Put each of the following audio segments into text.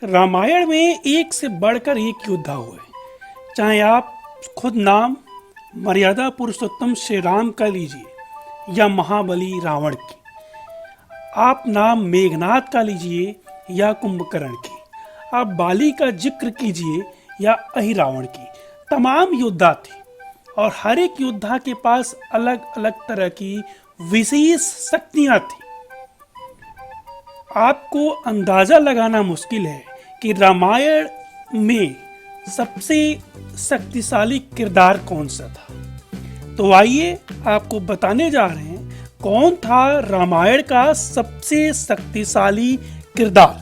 रामायण में एक से बढ़कर एक योद्धा हुए, चाहे आप खुद नाम मर्यादा पुरुषोत्तम श्री राम का लीजिए या महाबली रावण की, आप नाम मेघनाद का लीजिए या कुंभकर्ण की, आप बाली का जिक्र कीजिए या अहिरावण की। तमाम योद्धा थे और हर एक योद्धा के पास अलग अलग तरह की विशेष शक्तियां थी। आपको अंदाजा लगाना मुश्किल है कि रामायण में सबसे शक्तिशाली किरदार कौन सा था। तो आइए आपको बताने जा रहे हैं कौन था रामायण का सबसे शक्तिशाली किरदार।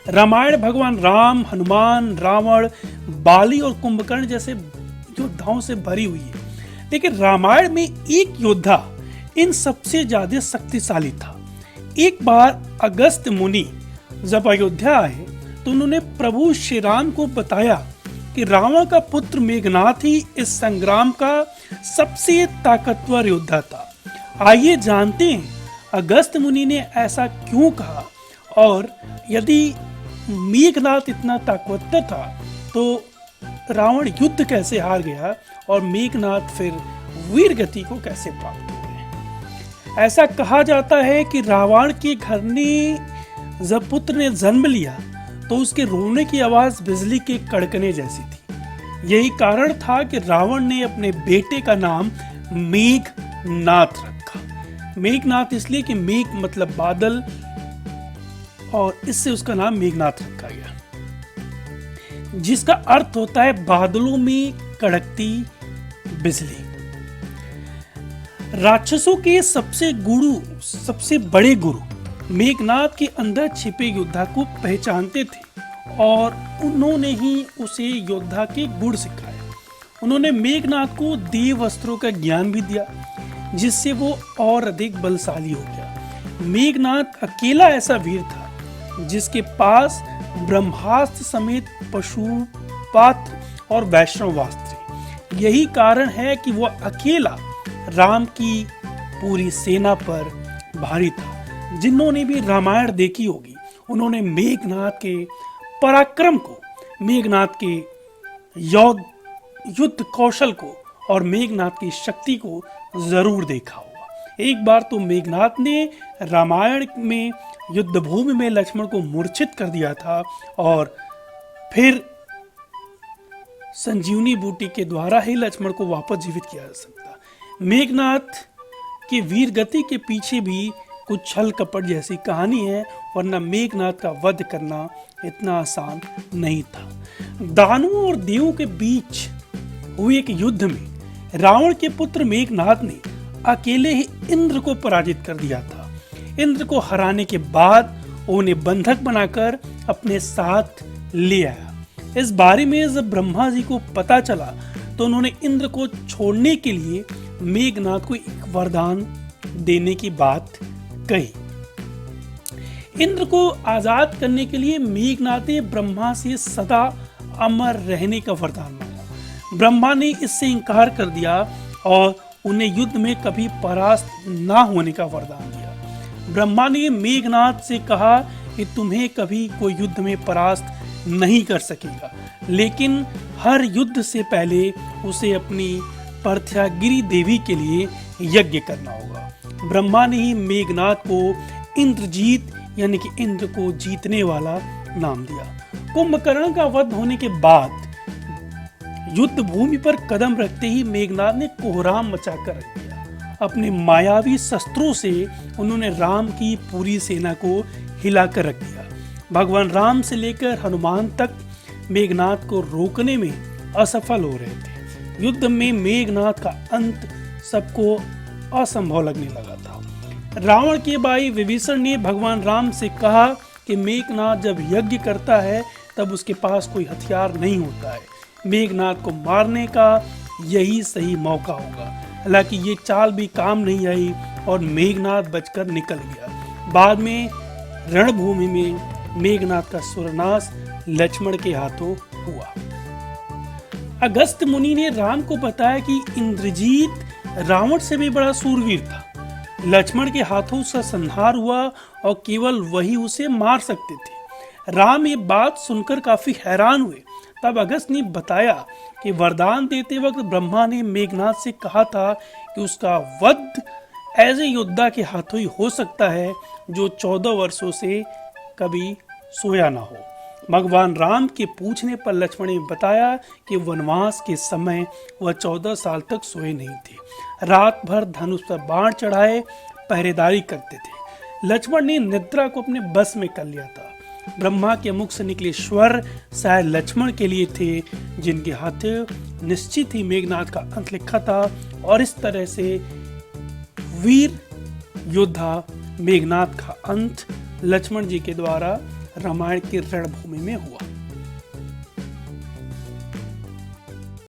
रामायण भगवान राम, हनुमान, रावण, बाली और कुंभकर्ण जैसे योद्धाओं से भरी हुई है, लेकिन रामायण में एक योद्धा इन सबसे ज्यादा शक्तिशाली था। एक बार अगस्त मुनि जब अयोध्या आए तो उन्होंने प्रभु श्री राम को बताया कि रावण का पुत्र मेघनाद ही इस संग्राम का सबसे ताकतवर योद्धा था। आइए जानते हैं अगस्त मुनि ने ऐसा क्यों कहा, और यदि मेघनाद इतना ताकतवर था तो रावण युद्ध कैसे हार गया और मेघनाद फिर वीर गति को कैसे प्राप्त हो गए। ऐसा कहा जाता है कि रावण के घर ने जब पुत्र ने जन्म लिया तो उसके रोने की आवाज बिजली के कड़कने जैसी थी। यही कारण था कि रावण ने अपने बेटे का नाम मेघनाद रखा। मेघनाद इसलिए कि मेघ मतलब बादल, और इससे उसका नाम मेघनाद रखा गया, जिसका अर्थ होता है बादलों में कड़कती बिजली। राक्षसों के सबसे बड़े गुरु मेघनाद के अंदर छिपे योद्धा को पहचानते थे और उन्होंने ही उसे योद्धा के गुण सिखाए। उन्होंने मेघनाद को देव अस्त्रों का ज्ञान भी दिया, जिससे वो और अधिक बलशाली हो गया। मेघनाद अकेला ऐसा वीर था जिसके पास ब्रह्मास्त्र समेत पशुपात्र और वैष्णवास्त्र थे। यही कारण है कि वो अकेला राम की पूरी सेना पर भारी था। जिन्होंने भी रामायण देखी होगी उन्होंने मेघनाद के पराक्रम को, मेघनाद के युद्ध कौशल को और मेघनाद की शक्ति को जरूर देखा होगा। एक बार तो मेघनाद ने रामायण में युद्ध भूमि में लक्ष्मण को मूर्छित कर दिया था और फिर संजीवनी बूटी के द्वारा ही लक्ष्मण को वापस जीवित किया जा सकता। मेघनाद की वीर गति के पीछे भी कुछ छल कपट जैसी कहानी है, वरना मेघनाद का वध करना इतना आसान नहीं था। दानवों और देवों के बीच हुए एक युद्ध में रावण के पुत्र मेघनाद ने अकेले ही इंद्र को पराजित कर दिया था। इंद्र को हराने के बाद उन्हें बंधक बनाकर अपने साथ ले आया। इस बारे में जब ब्रह्मा जी को पता चला तो उन्होंने इंद्र को छोड़ने के लिए मेघनाद को एक वरदान देने की बात कही। इंद्र को आजाद करने के लिए मेघनाद ने ब्रह्मा से सदा अमर रहने का वरदान मांगा। ब्रह्मा ने इससे इनकार कर दिया और उन्हें युद्ध में कभी परास्त ना होने का वरदान दिया। ब्रह्मा ने मेघनाद से कहा कि तुम्हें कभी कोई युद्ध में परास्त नहीं कर सकेगा, लेकिन हर युद्ध से पहले उसे अपनी पार्थयागिरी देवी के लिए यज्ञ करना होगा। ब्रह्मा ने ही मेघनाद को इंद्रजीत यानी कि इंद्र को जीतने वाला नाम दिया। कुंभकर्ण का वध होने के बाद युद्ध भूमि पर कदम रखते ही मेघनाद ने कोहराम मचाकर रख दिया। अपने मायावी शस्त्रों से उन्होंने राम की पूरी सेना को हिलाकर रख दिया। भगवान राम से लेकर हनुमान तक मेघनाद को रोकने में असफल हो रहे थे। युद्ध में मेघनाद का अंत सबको असंभव लगने लगा था। रावण के भाई विभीषण ने भगवान राम से कहा कि मेघनाद जब यज्ञ करता है तब उसके पास कोई हथियार नहीं होता है, मेघनाद को मारने का यही सही मौका होगा। हालांकि ये चाल भी काम नहीं आई और मेघनाद बचकर निकल गया। बाद में रणभूमि में मेघनाद का सुरनाश लक्ष्मण के हाथों हुआ। अगस्त मुनि ने राम को बताया कि इंद्रजीत रावण से भी बड़ा सूरवीर था। लक्ष्मण के हाथों उसका संहार हुआ और केवल वही उसे मार सकते थे। राम ये बात सुनकर काफी हैरान हुए। तब अगस्त ने बताया कि वरदान देते वक्त ब्रह्मा ने मेघनाथ से कहा था कि उसका वध ऐसे योद्धा के हाथों ही हो सकता है जो 14 वर्षों से कभी सोया ना हो। भगवान राम के पूछने पर लक्ष्मण ने बताया कि वनवास के समय वह 14 साल तक सोए नहीं थे। रात भर धनुष पर बाण चढ़ाए पहरेदारी करते थे। लक्ष्मण ने निद्रा को अपने बस में कर लिया था। ब्रह्मा के मुख से निकले स्वर शायद लक्ष्मण के लिए थे, जिनके हाथ निश्चित ही मेघनाथ का अंत लिखा था। और इस तरह से वीर योद्धा मेघनाथ का अंत लक्ष्मण जी के द्वारा रामायण की रणभूमि में हुआ।